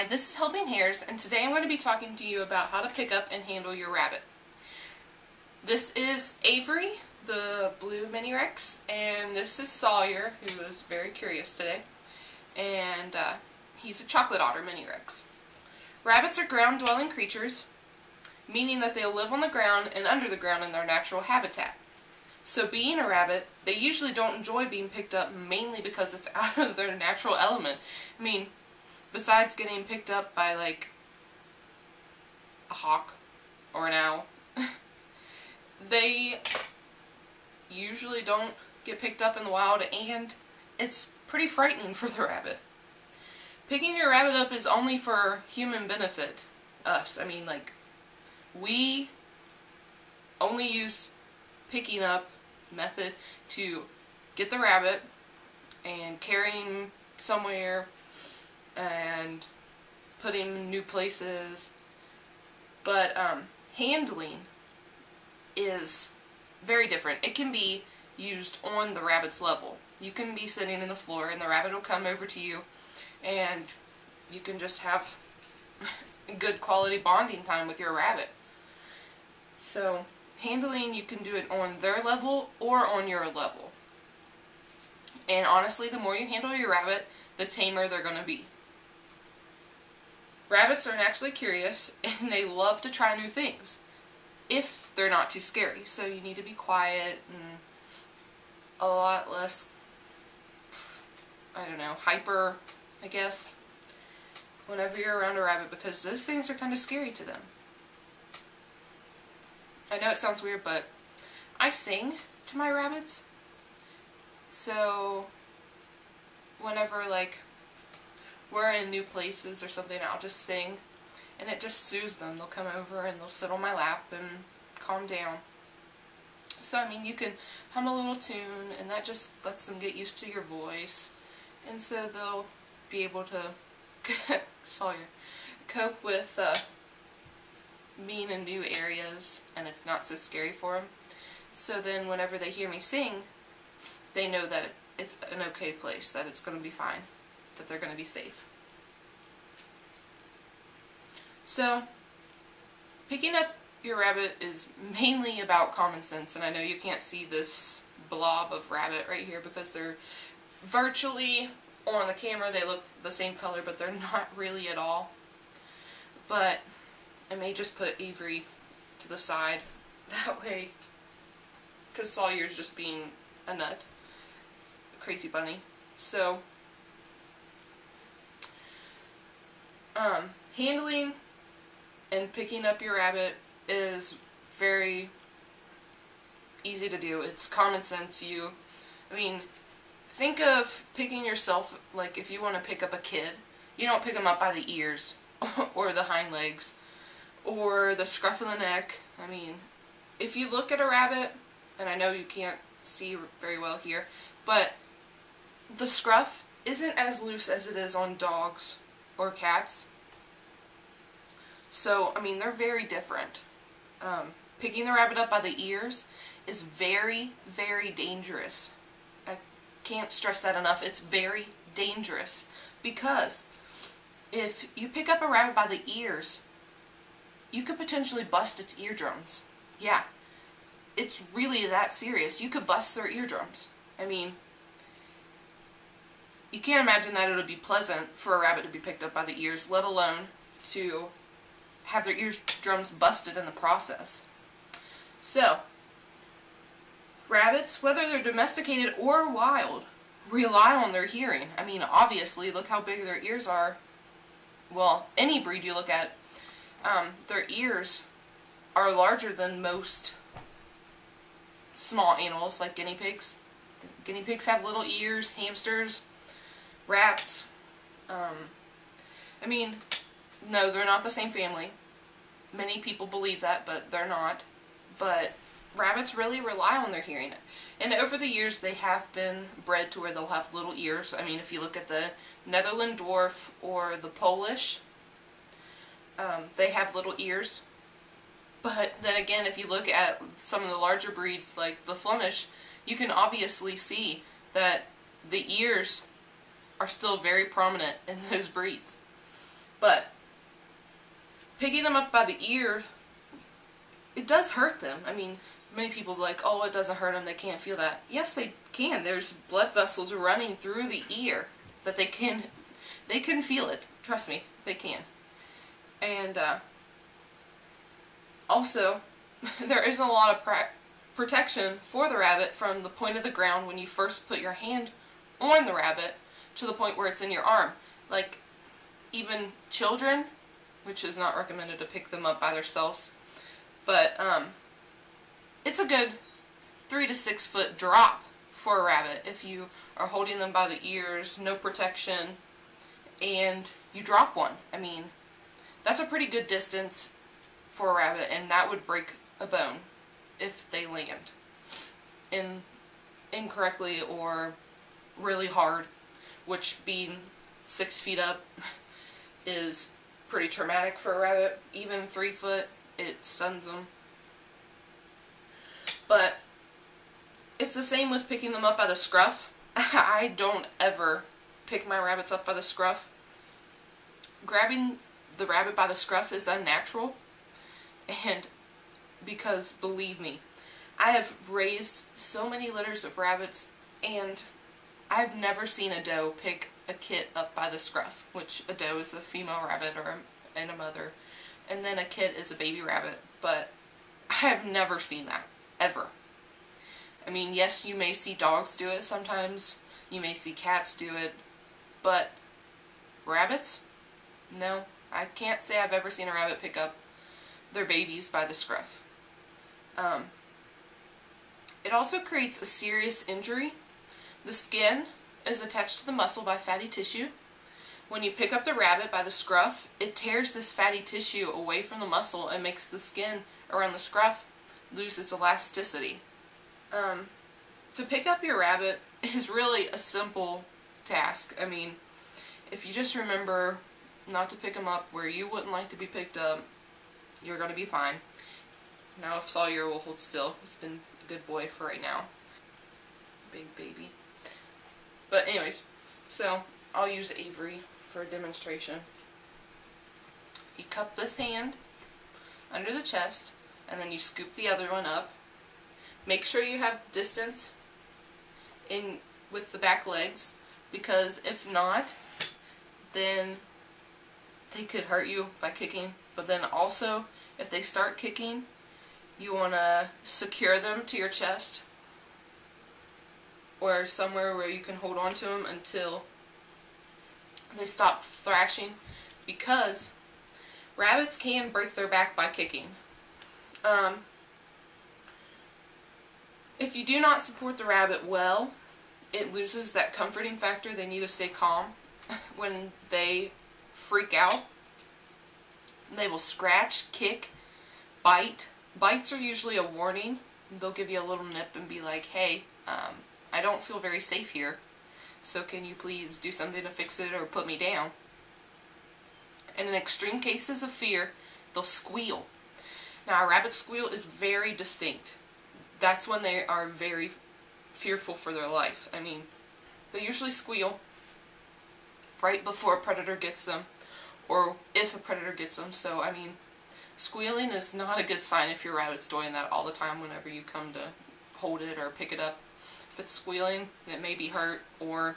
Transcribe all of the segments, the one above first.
this is Helping Hairs, and today I'm going to be talking to you about how to pick up and handle your rabbit. This is Avery, the blue mini Rex, and this is Sawyer, who is very curious today, and he's a chocolate otter mini Rex. Rabbits are ground-dwelling creatures, meaning that they'll live on the ground and under the ground in their natural habitat. So being a rabbit, they usually don't enjoy being picked up mainly because it's out of their natural element. I mean, besides getting picked up by like a hawk or an owl, they usually don't get picked up in the wild, and it's pretty frightening for the rabbit. Picking your rabbit up is only for human benefit. Us. I mean, like, we only use picking up method to get the rabbit and carry him somewhere and put him in new places. But handling is very different. It can be used on the rabbit's level. You can be sitting in the floor and the rabbit will come over to you and you can just have good quality bonding time with your rabbit. So handling, you can do it on their level or on your level. And honestly, the more you handle your rabbit, the tamer they're going to be. Rabbits are naturally curious and they love to try new things, if they're not too scary. So you need to be quiet and a lot less, I don't know, hyper, I guess, whenever you're around a rabbit, because those things are kind of scary to them. I know it sounds weird, but I sing to my rabbits. So whenever, like, we're in new places or something, I'll just sing, and it just soothes them. They'll come over and they'll sit on my lap and calm down. So, I mean, you can hum a little tune, and that just lets them get used to your voice, and so they'll be able to Sawyer, cope with being in new areas, and it's not so scary for them. So then whenever they hear me sing, they know that it's an okay place, that it's going to be fine, that they're going to be safe. So picking up your rabbit is mainly about common sense, and I know you can't see this blob of rabbit right here because they're virtually, on the camera they look the same color, but they're not really at all. But I may just put Avery to the side that way, because Sawyer's just being a nut, a crazy bunny. So handling and picking up your rabbit is very easy to do. It's common sense. I mean, think of picking yourself, like if you want to pick up a kid, you don't pick them up by the ears or the hind legs or the scruff of the neck. I mean, if you look at a rabbit, and I know you can't see very well here, but the scruff isn't as loose as it is on dogs or cats. So, I mean, they're very different. Picking the rabbit up by the ears is very, very dangerous. I can't stress that enough. It's very dangerous, because if you pick up a rabbit by the ears, you could potentially bust its eardrums. Yeah, it's really that serious. You could bust their eardrums. I mean, you can't imagine that it would be pleasant for a rabbit to be picked up by the ears, let alone to have their eardrums busted in the process. So, rabbits, whether they're domesticated or wild, rely on their hearing. I mean, obviously, look how big their ears are. Well, any breed you look at, their ears are larger than most small animals, like guinea pigs. Guinea pigs have little ears, hamsters, rats. I mean, no, they're not the same family. Many people believe that, but they're not. But rabbits really rely on their hearing. And over the years, they have been bred to where they'll have little ears. I mean, if you look at the Netherland dwarf or the Polish, they have little ears. But then again, if you look at some of the larger breeds, like the Flemish, you can obviously see that the ears are still very prominent in those breeds. But picking them up by the ear, it does hurt them. I mean, many people be like, oh, it doesn't hurt them, they can't feel that. Yes, they can. There's blood vessels running through the ear that they can feel it. Trust me, they can. And also, there isn't a lot of protection for the rabbit from the point of the ground when you first put your hand on the rabbit to the point where it's in your arm. Like, even children, which is not recommended to pick them up by themselves, but it's a good 3 to 6 foot drop for a rabbit if you are holding them by the ears, no protection, and you drop one. I mean, that's a pretty good distance for a rabbit, and that would break a bone if they land incorrectly or really hard, which being 6 feet up is pretty traumatic for a rabbit. Even 3 foot, it stuns them. But it's the same with picking them up by the scruff. I don't ever pick my rabbits up by the scruff. Grabbing the rabbit by the scruff is unnatural, and because, believe me, I have raised so many litters of rabbits, and I've never seen a doe pick a kit up by the scruff, which a doe is a female rabbit and a mother, and then a kit is a baby rabbit, but I have never seen that, ever. I mean, yes, you may see dogs do it sometimes, you may see cats do it, but rabbits? No, I can't say I've ever seen a rabbit pick up their babies by the scruff. It also creates a serious injury. The skin is attached to the muscle by fatty tissue. When you pick up the rabbit by the scruff, it tears this fatty tissue away from the muscle and makes the skin around the scruff lose its elasticity. To pick up your rabbit is really a simple task. I mean, if you just remember not to pick them up where you wouldn't like to be picked up, you're going to be fine. Now if Sawyer will hold still, he's been a good boy for right now. Big baby. But anyways, so I'll use Avery for a demonstration. You cup this hand under the chest, and then you scoop the other one up. Make sure you have distance in with the back legs, because if not, then they could hurt you by kicking. But then also, if they start kicking, you want to secure them to your chest or somewhere where you can hold on to them until they stop thrashing, because rabbits can break their back by kicking. If you do not support the rabbit well, it loses that comforting factor. They need to stay calm. When they freak out, they will scratch, kick, bite. Bites are usually a warning. They'll give you a little nip and be like, hey, I don't feel very safe here, so can you please do something to fix it or put me down? And in extreme cases of fear, they'll squeal. Now, a rabbit's squeal is very distinct. That's when they are very fearful for their life. I mean, they usually squeal right before a predator gets them, or if a predator gets them. So, I mean, squealing is not a good sign if your rabbit's doing that all the time whenever you come to hold it or pick it up. If it's squealing, it may be hurt, or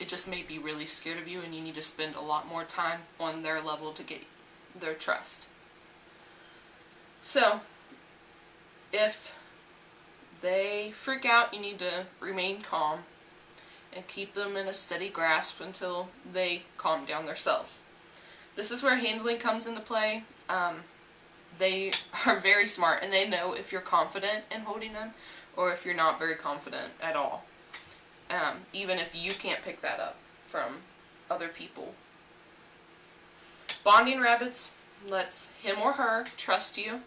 it just may be really scared of you and you need to spend a lot more time on their level to get their trust. So, if they freak out, you need to remain calm and keep them in a steady grasp until they calm down themselves. This is where handling comes into play. They are very smart, and they know if you're confident in holding them or if you're not very confident at all. Even if you can't pick that up from other people. Bonding rabbits lets him or her trust you,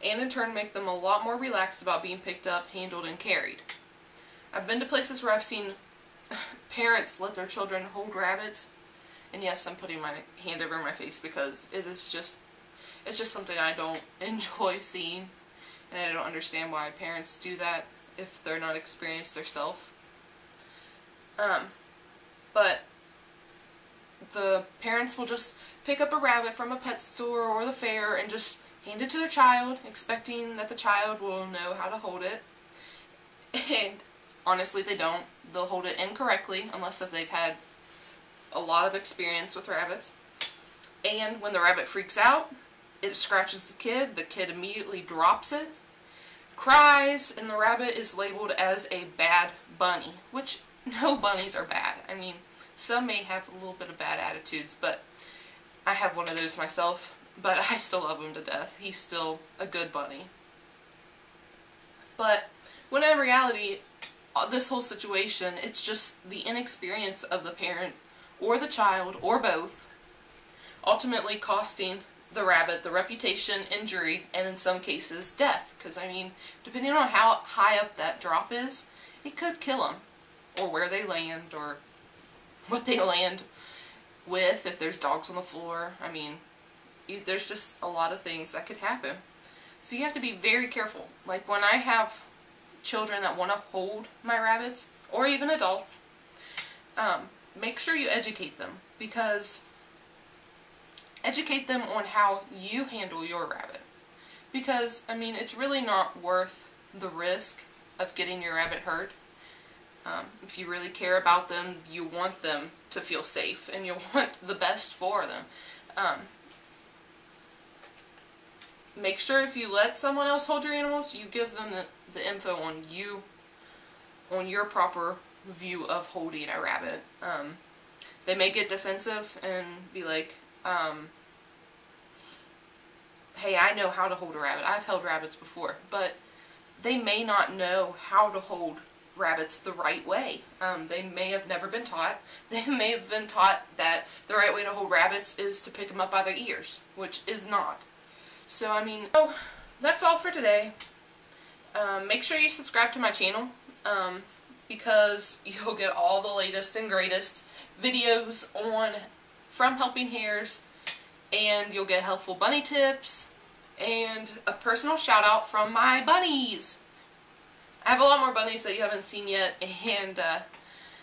and in turn make them a lot more relaxed about being picked up, handled, and carried. I've been to places where I've seen parents let their children hold rabbits, and yes, I'm putting my hand over my face because it's just something I don't enjoy seeing, and I don't understand why parents do that if they're not experienced themselves. But the parents will just pick up a rabbit from a pet store or the fair and just hand it to their child, expecting that the child will know how to hold it. And honestly, they don't. They'll hold it incorrectly unless if they've had a lot of experience with rabbits. And when the rabbit freaks out, it scratches the kid immediately drops it, cries, and the rabbit is labeled as a bad bunny, which no bunnies are bad. I mean, some may have a little bit of bad attitudes, but I have one of those myself, but I still love him to death. He's still a good bunny. But when in reality, this whole situation, it's just the inexperience of the parent or the child or both, ultimately costing the rabbit the reputation, injury, and in some cases death. Because I mean, depending on how high up that drop is, it could kill them, or where they land, or what they land with, if there's dogs on the floor. I mean, there's just a lot of things that could happen. So you have to be very careful. Like when I have children that want to hold my rabbits, or even adults, make sure you educate them, because educate them on how you handle your rabbit. Because, I mean, it's really not worth the risk of getting your rabbit hurt. If you really care about them, you want them to feel safe, and you want the best for them. Make sure if you let someone else hold your animals, you give them the info on you, on your proper view of holding a rabbit. They may get defensive and be like, hey, I know how to hold a rabbit. I've held rabbits before. But they may not know how to hold rabbits the right way. They may have never been taught. They may have been taught that the right way to hold rabbits is to pick them up by their ears, which is not. So, I mean, that's all for today. Make sure you subscribe to my channel, because you'll get all the latest and greatest videos from Helping Hairs, and you'll get helpful bunny tips, and a personal shout out from my bunnies. I have a lot more bunnies that you haven't seen yet, and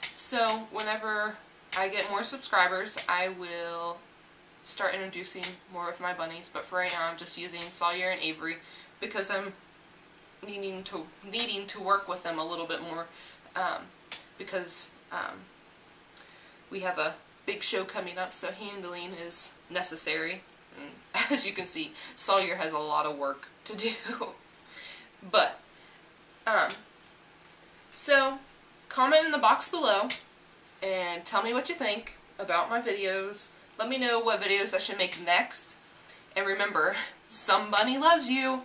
so whenever I get more subscribers, I will start introducing more of my bunnies. But for right now, I'm just using Sawyer and Avery because I'm needing to work with them a little bit more, because we have a big show coming up, so handling is necessary. And as you can see, Sawyer has a lot of work to do. But so comment in the box below and tell me what you think about my videos. Let me know what videos I should make next. And remember, somebody loves you.